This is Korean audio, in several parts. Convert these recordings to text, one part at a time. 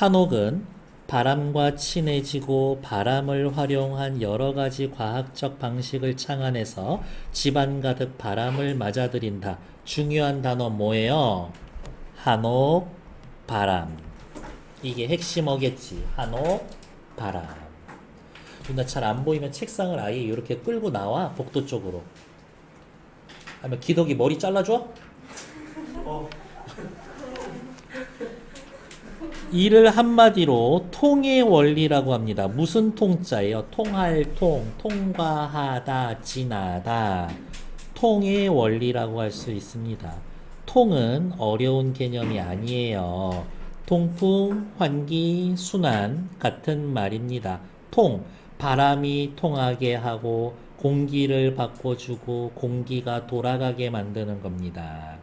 한옥은 바람과 친해지고 바람을 활용한 여러 가지 과학적 방식을 창안해서 집안 가득 바람을 맞아들인다. 중요한 단어 뭐예요? 한옥, 바람. 이게 핵심어겠지. 한옥, 바람. 누나 잘 안 보이면 책상을 아예 이렇게 끌고 나와. 복도 쪽으로. 아니면 기덕이 머리 잘라줘? 이를 한마디로 통의 원리라고 합니다. 무슨 통자예요? 통할 통, 통과하다, 지나다. 통의 원리라고 할 수 있습니다. 통은 어려운 개념이 아니에요. 통풍, 환기, 순환 같은 말입니다. 통, 바람이 통하게 하고 공기를 바꿔주고 공기가 돌아가게 만드는 겁니다.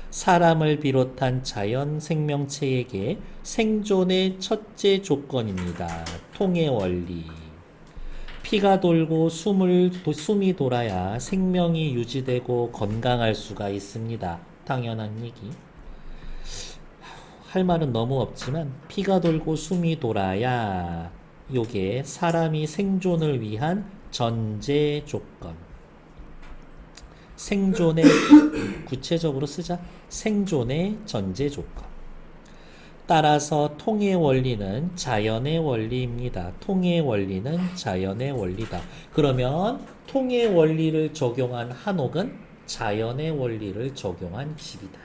사람을 비롯한 자연 생명체에게 생존의 첫째 조건입니다. 통의 원리. 피가 돌고 숨이 돌아야 생명이 유지되고 건강할 수가 있습니다. 당연한 얘기. 할 말은 너무 없지만 피가 돌고 숨이 돌아야 요게 사람이 생존을 위한 전제 조건. 생존의 구체적으로 쓰자. 생존의 전제 조건. 따라서 통의 원리는 자연의 원리입니다. 통의 원리는 자연의 원리다. 그러면 통의 원리를 적용한 한옥은 자연의 원리를 적용한 집이다.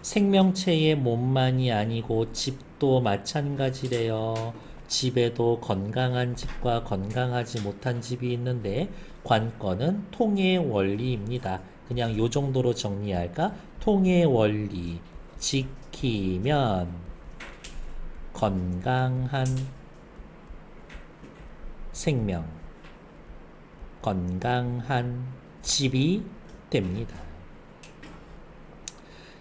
생명체의 몸만이 아니고 집도 마찬가지래요. 집에도 건강한 집과 건강하지 못한 집이 있는데 관건은 통의 원리입니다. 그냥 요 정도로 정리할까? 통의 원리 지키면 건강한 생명, 건강한 집이 됩니다.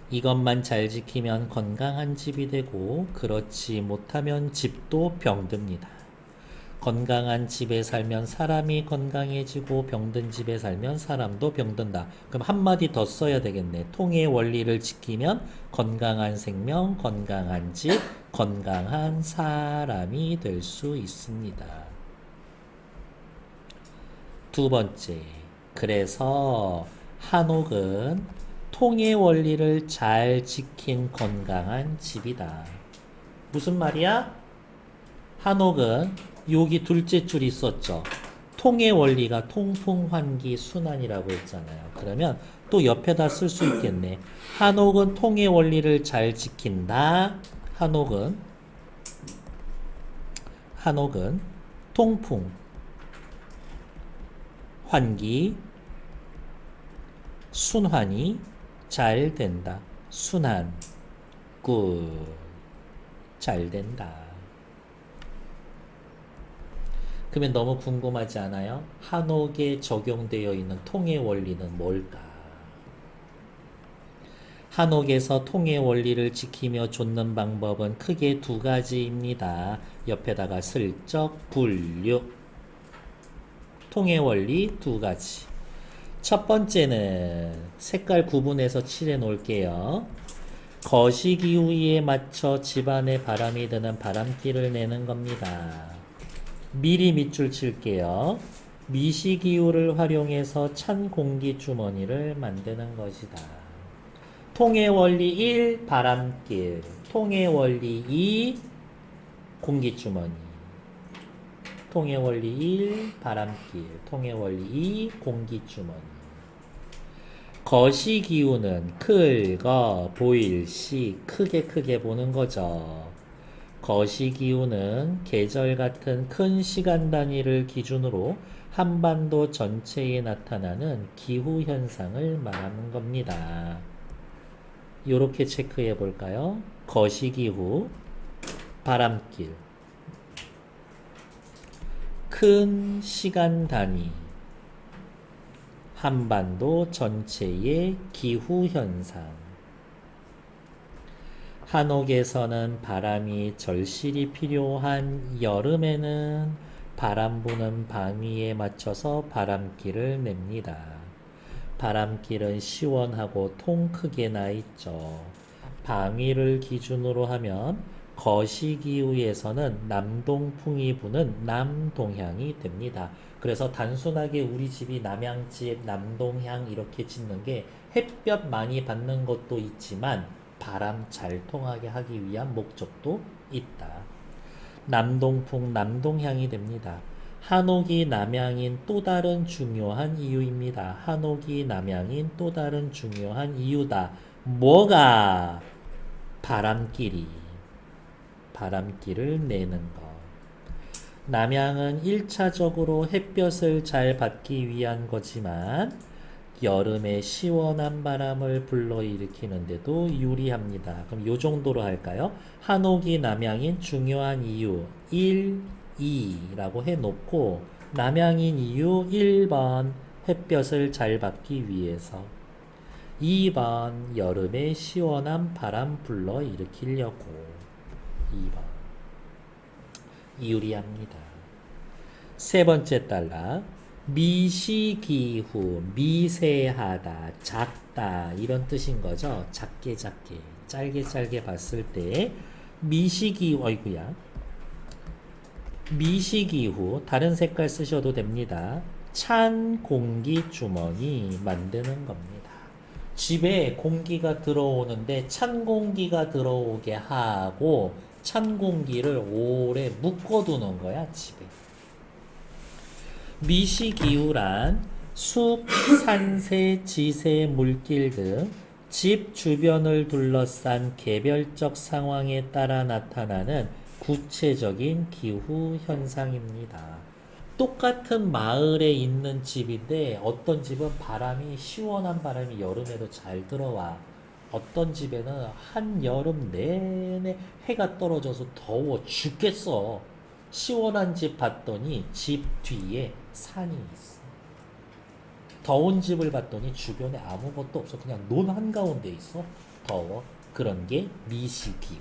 이것만 잘 지키면 건강한 집이 되고 그렇지 못하면 집도 병듭니다. 건강한 집에 살면 사람이 건강해지고 병든 집에 살면 사람도 병든다. 그럼 한마디 더 써야 되겠네. 통의 원리를 지키면 건강한 생명, 건강한 집, 건강한 사람이 될 수 있습니다. 두 번째, 그래서 한옥은 통의 원리를 잘 지킨 건강한 집이다. 무슨 말이야? 한옥은 여기 둘째 줄 있었죠. 통의 원리가 통풍, 환기, 순환이라고 했잖아요. 그러면 또 옆에다 쓸 수 있겠네. 한옥은 통의 원리를 잘 지킨다. 한옥은 통풍, 환기, 순환이 잘 된다. 순환, 굿, 잘 된다. 그러면 너무 궁금하지 않아요? 한옥에 적용되어 있는 통의 원리는 뭘까? 한옥에서 통의 원리를 지키며 좇는 방법은 크게 두 가지입니다. 옆에다가 슬쩍 분류. 통의 원리 두 가지. 첫 번째는 색깔 구분해서 칠해 놓을게요. 거시기후에 맞춰 집안에 바람이 드는 바람기를 내는 겁니다. 미리 밑줄 칠게요. 미시기후를 활용해서 찬 공기 주머니를 만드는 것이다. 통의 원리 1 바람길, 통의 원리 2 공기 주머니. 통의 원리 1 바람길, 통의 원리 2 공기 주머니. 거시기후는 클거, 보일시 크게 보는 거죠. 거시기후는 계절 같은 큰 시간 단위를 기준으로 한반도 전체에 나타나는 기후현상을 말하는 겁니다. 이렇게 체크해 볼까요? 거시기후, 바람길, 큰 시간 단위, 한반도 전체의 기후현상. 한옥에서는 바람이 절실히 필요한 여름에는 바람 부는 방위에 맞춰서 바람길을 냅니다. 바람길은 시원하고 통 크게 나 있죠. 방위를 기준으로 하면 거시기후에서는 남동풍이 부는 남동향이 됩니다. 그래서 단순하게 우리 집이 남향집, 남동향 이렇게 짓는 게 햇볕 많이 받는 것도 있지만 바람 잘 통하게 하기 위한 목적도 있다. 남동풍, 남동향이 됩니다. 한옥이 남향인 또 다른 중요한 이유입니다. 한옥이 남향인 또 다른 중요한 이유다. 뭐가? 바람길이. 바람길을 내는 것. 남향은 1차적으로 햇볕을 잘 받기 위한 거지만 여름에 시원한 바람을 불러일으키는데도 유리합니다. 그럼 요 정도로 할까요? 한옥이 남향인 중요한 이유 1, 2라고 해놓고 남향인 이유 1번 햇볕을 잘 받기 위해서 2번 여름에 시원한 바람 불러일으키려고 2번 유리합니다. 세 번째 단락 미시기후 미세하다 작다 이런 뜻인 거죠. 작게 짧게 봤을 때 어이구야 미시기후 다른 색깔 쓰셔도 됩니다. 찬 공기 주머니 만드는 겁니다. 집에 공기가 들어오는데 찬 공기가 들어오게 하고 찬 공기를 오래 묶어두는 거야 집에. 미시기후란 숲, 산새, 지새, 물길 등 집 주변을 둘러싼 개별적 상황에 따라 나타나는 구체적인 기후 현상입니다. 똑같은 마을에 있는 집인데 어떤 집은 시원한 바람이 여름에도 잘 들어와. 어떤 집에는 한여름 내내 해가 떨어져서 더워 죽겠어. 시원한 집 봤더니 집 뒤에 산이 있어. 더운 집을 봤더니 주변에 아무것도 없어. 그냥 논 한가운데 있어. 더워. 그런 게 미시기후.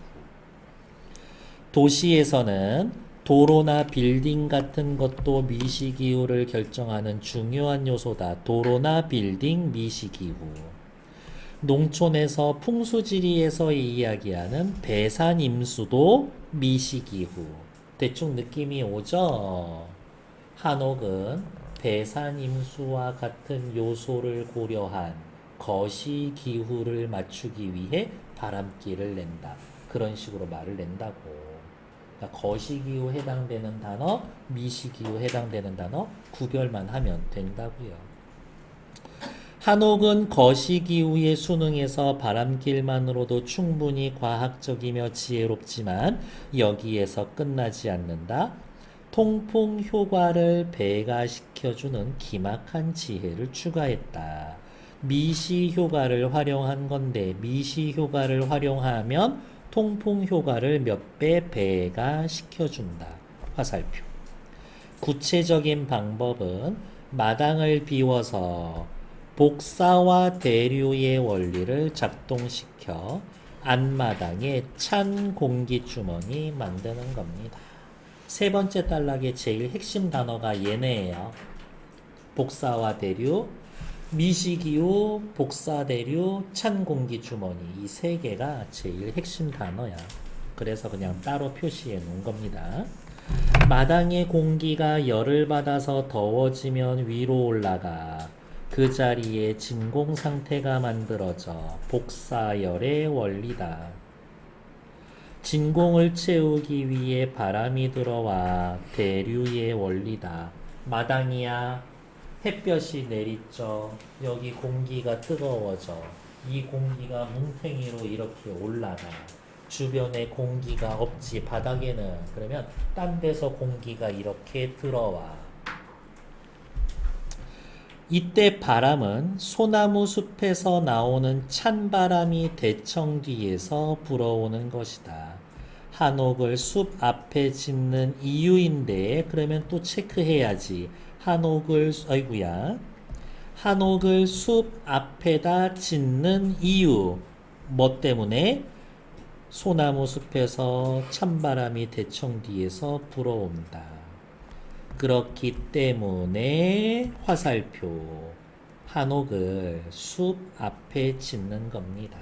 도시에서는 도로나 빌딩 같은 것도 미시기후를 결정하는 중요한 요소다. 도로나 빌딩 미시기후. 농촌에서 풍수지리에서 이야기하는 배산임수도 미시기후. 대충 느낌이 오죠? 한옥은 배산임수와 같은 요소를 고려한 거시기후를 맞추기 위해 바람길을 낸다. 그런 식으로 말을 낸다고. 그러니까 거시기후 해당되는 단어, 미시기후 해당되는 단어 구별만 하면 된다고요. 한옥은 거시기후의 수능에서 바람길만으로도 충분히 과학적이며 지혜롭지만 여기에서 끝나지 않는다. 통풍 효과를 배가시켜주는 기막한 지혜를 추가했다. 미시 효과를 활용한 건데 미시 효과를 활용하면 통풍 효과를 몇 배 배가시켜준다. 화살표. 구체적인 방법은 마당을 비워서 복사와 대류의 원리를 작동시켜 앞마당에 찬 공기주머니 만드는 겁니다. 세 번째 단락의 제일 핵심 단어가 얘네예요. 복사와 대류, 미시기후, 복사대류, 찬 공기주머니 이 세 개가 제일 핵심 단어야. 그래서 그냥 따로 표시해 놓은 겁니다. 마당의 공기가 열을 받아서 더워지면 위로 올라가 그 자리에 진공 상태가 만들어져 복사열의 원리다. 진공을 채우기 위해 바람이 들어와 대류의 원리다. 마당이야. 햇볕이 내리죠. 여기 공기가 뜨거워져. 이 공기가 뭉탱이로 이렇게 올라가. 주변에 공기가 없지 바닥에는. 그러면 딴 데서 공기가 이렇게 들어와. 이때 바람은 소나무 숲에서 나오는 찬 바람이 대청 뒤에서 불어오는 것이다. 한옥을 숲 앞에 짓는 이유인데 그러면 또 체크해야지. 한옥을 숲 앞에다 짓는 이유. 뭐 때문에? 소나무 숲에서 찬바람이 대청 뒤에서 불어온다. 그렇기 때문에 화살표 한옥을 숲 앞에 짓는 겁니다.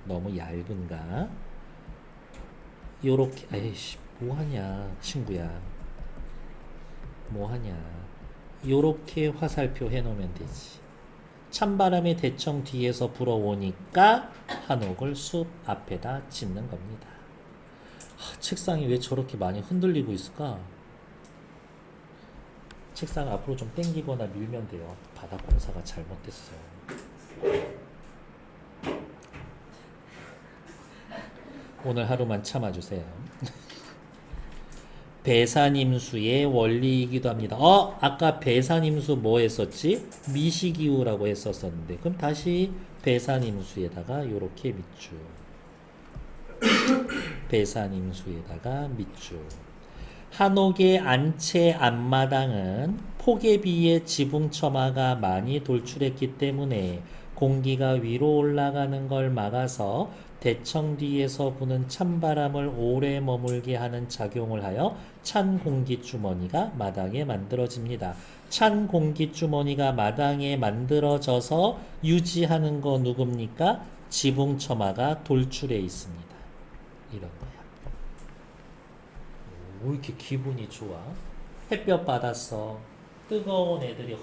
너무 얇은가? 요렇게 아이씨 뭐하냐 친구야 뭐하냐 요렇게 화살표 해놓으면 되지. 찬바람이 대청 뒤에서 불어오니까 한옥을 숲 앞에다 짓는 겁니다. 책상이 왜 저렇게 많이 흔들리고 있을까? 책상 앞으로 좀 당기거나 밀면 돼요. 바닥 공사가 잘못됐어요. 오늘 하루만 참아주세요. 배산임수의 원리이기도 합니다. 아까 배산임수 뭐 했었지? 미시기후라고 했었었는데 그럼 다시 배산임수에다가 요렇게 밑줄 배산임수에다가 밑줄. 한옥의 안채 앞마당은 폭에 비해 지붕 처마가 많이 돌출했기 때문에 공기가 위로 올라가는 걸 막아서 대청 뒤에서 부는 찬바람을 오래 머물게 하는 작용을 하여 찬 공기주머니가 마당에 만들어집니다. 찬 공기주머니가 마당에 만들어져서 유지하는 거 누굽니까? 지붕 처마가 돌출해 있습니다. 이런 거야. 왜 이렇게 기분이 좋아? 햇볕 받았어. 뜨거운 애들이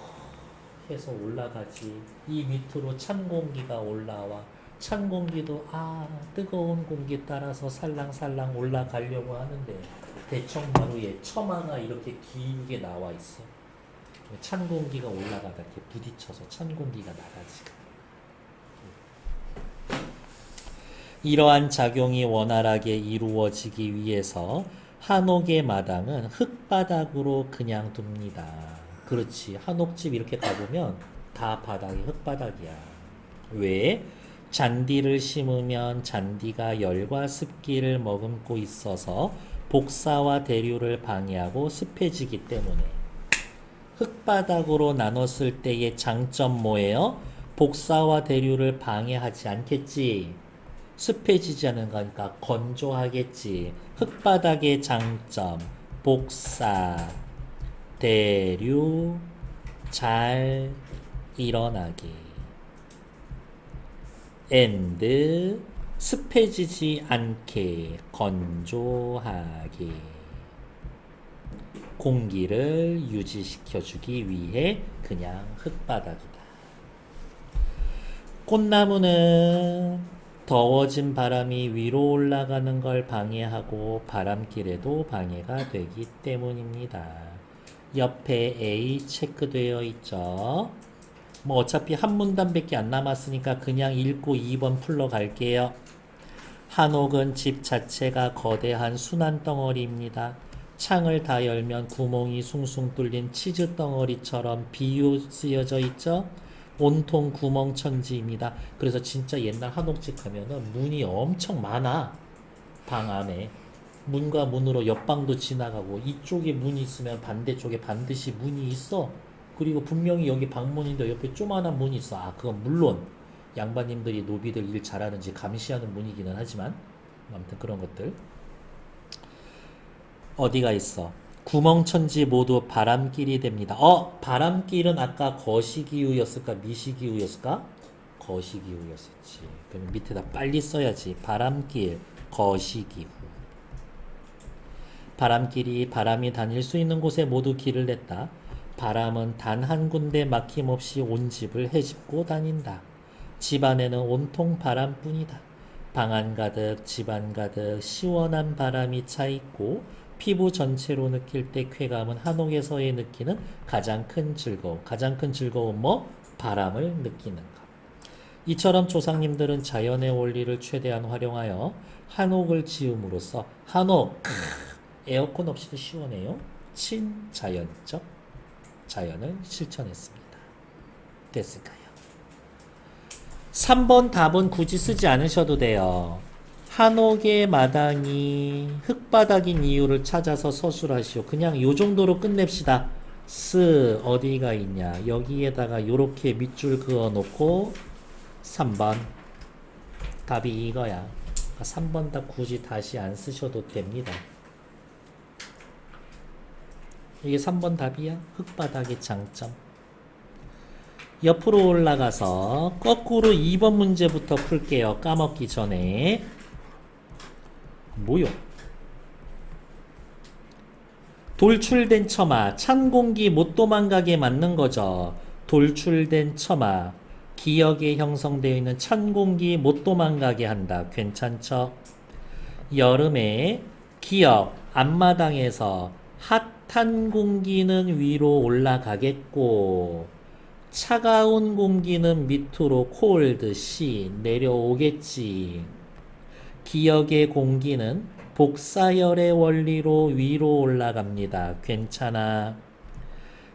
해서 올라가지. 이 밑으로 찬 공기가 올라와. 찬 공기도 뜨거운 공기 따라서 살랑살랑 올라가려고 하는데 대청 마루에 처마가 이렇게 길게 나와 있어. 찬 공기가 올라가다 이렇게 부딪혀서 찬 공기가 나가지. 이러한 작용이 원활하게 이루어지기 위해서 한옥의 마당은 흙바닥으로 그냥 둡니다. 그렇지. 한옥집 이렇게 가보면 다 바닥이 흙바닥이야. 왜? 잔디를 심으면 잔디가 열과 습기를 머금고 있어서 복사와 대류를 방해하고 습해지기 때문에. 흙바닥으로 나눴을 때의 장점 뭐예요? 복사와 대류를 방해하지 않겠지. 습해지지 않은 거니까 건조하겠지. 흙바닥의 장점, 복사, 대류, 잘 일어나기. and 습해지지 않게 건조하게 공기를 유지시켜주기 위해 그냥 흙바닥이다. 꽃나무는 더워진 바람이 위로 올라가는 걸 방해하고 바람길에도 방해가 되기 때문입니다. 옆에 A 체크되어 있죠. 뭐 어차피 한 문단밖에 안 남았으니까 그냥 읽고 2번 풀러 갈게요. 한옥은 집 자체가 거대한 순환 덩어리입니다. 창을 다 열면 구멍이 숭숭 뚫린 치즈 덩어리처럼 비우쓰여져 있죠. 온통 구멍천지입니다. 그래서 진짜 옛날 한옥집 가면은 문이 엄청 많아. 방 안에 문과 문으로 옆방도 지나가고 이쪽에 문이 있으면 반대쪽에 반드시 문이 있어. 그리고 분명히 여기 방문인데 옆에 조그만한 문이 있어. 그건 물론 양반님들이 노비들 일 잘하는지 감시하는 문이기는 하지만 아무튼 그런 것들. 어디가 있어? 구멍천지 모두 바람길이 됩니다. 바람길은 아까 거시기후였을까 미시기후였을까? 거시기후였었지. 그럼 밑에다 빨리 써야지. 바람길, 거시기후. 바람길이 바람이 다닐 수 있는 곳에 모두 길을 냈다. 바람은 단 한 군데 막힘없이 온 집을 헤집고 다닌다. 집 안에는 온통 바람뿐이다. 방 안 가득 집안 가득 시원한 바람이 차 있고 피부 전체로 느낄 때 쾌감은 한옥에서의 느끼는 가장 큰 즐거움. 가장 큰 즐거움 뭐? 바람을 느끼는 것. 이처럼 조상님들은 자연의 원리를 최대한 활용하여 한옥을 지음으로써 한옥 에어컨 없이도 시원해요. 친자연적 자연을 실천했습니다. 됐을까요? 3번 답은 굳이 쓰지 않으셔도 돼요. 한옥의 마당이 흙바닥인 이유를 찾아서 서술하시오. 그냥 요 정도로 끝냅시다. 어디가 있냐? 여기에다가 요렇게 밑줄 그어 놓고 3번 답이 이거야. 3번 답 굳이 다시 안 쓰셔도 됩니다. 이게 3번 답이야. 흙바닥의 장점. 옆으로 올라가서 거꾸로 2번 문제부터 풀게요. 까먹기 전에. 뭐요? 돌출된 처마, 찬 공기 못 도망가게 맞는 거죠. 돌출된 처마, 기역에 형성되어 있는 찬 공기 못 도망가게 한다. 괜찮죠? 여름에 기역, 앞마당에서 핫한 공기는 위로 올라가겠고, 차가운 공기는 밑으로 콜드, 시, 내려오겠지. 기역의 공기는 복사열의 원리로 위로 올라갑니다. 괜찮아.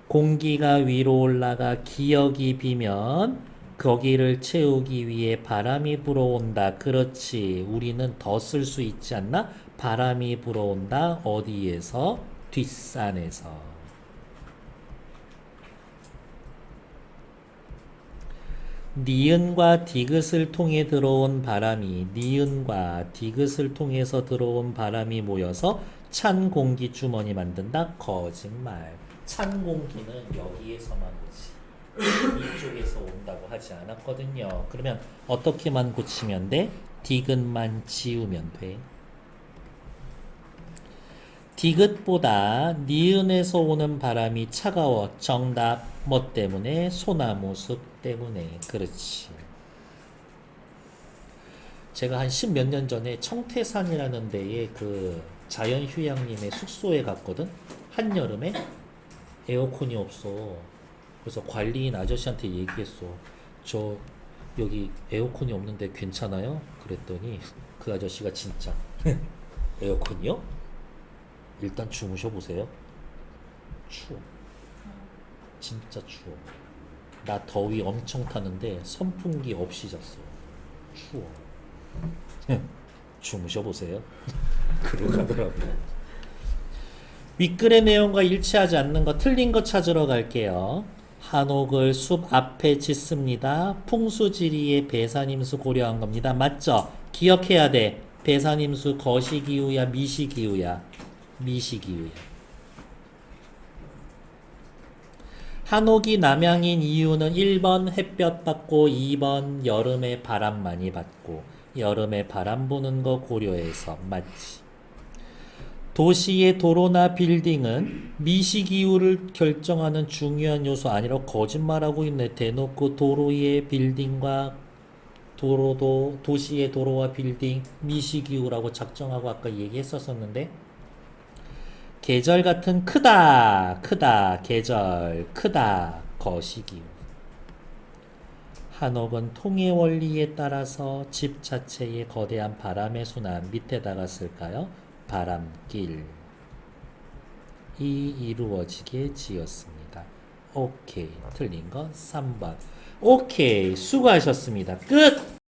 공기가 위로 올라가 기역이 비면 거기를 채우기 위해 바람이 불어온다. 그렇지. 우리는 더 쓸 수 있지 않나? 바람이 불어온다. 어디에서? 뒷산에서. 니은과 디귿을 통해 들어온 바람이 니은과 디귿을 통해서 들어온 바람이 모여서 찬 공기 주머니 만든다. 거짓말. 찬 공기는 여기에서만 오지 이쪽에서 온다고 하지 않았거든요. 그러면 어떻게만 고치면 돼? 디귿만 지우면 돼. 디귿보다 니은에서 오는 바람이 차가워. 정답. 뭐 때문에? 소나무 숲 때문에. 그렇지. 제가 한 10몇 년 전에 청태산이라는 데에 그 자연휴양림의 숙소에 갔거든. 한여름에 에어컨이 없어. 그래서 관리인 아저씨한테 얘기했어. 저 여기 에어컨이 없는데 괜찮아요? 그랬더니 그 아저씨가 진짜 에어컨이요? 일단 주무셔 보세요. 추워. 진짜 추워. 나 더위 엄청 타는데 선풍기 없이 잤어. 추워. 주무셔 보세요. 그러고 가더라고요. 윗글의 내용과 일치하지 않는 거 틀린 거 찾으러 갈게요. 한옥을 숲 앞에 짓습니다. 풍수지리에 배산임수 고려한 겁니다. 맞죠? 기억해야 돼. 배산임수 거시기후야 미시기후야? 미시기후야. 한옥이 남향인 이유는 1번 햇볕 받고 2번 여름에 바람 많이 받고 여름에 바람 부는 거 고려해서 맞지. 도시의 도로나 빌딩은 미시기후를 결정하는 중요한 요소 아니라 거짓말하고 있네. 대놓고 도로의 빌딩과 도시의 도로와 빌딩 미시기후라고 작정하고 아까 얘기했었는데 계절 같은 크다 계절 크다 거시기후. 한옥은 통해 원리에 따라서 집 자체에 거대한 바람의 순환 밑에다가 쓸까요? 바람길 이 이루어지게 지었습니다. 오케이. 틀린 건 3번. 오케이. 수고하셨습니다. 끝!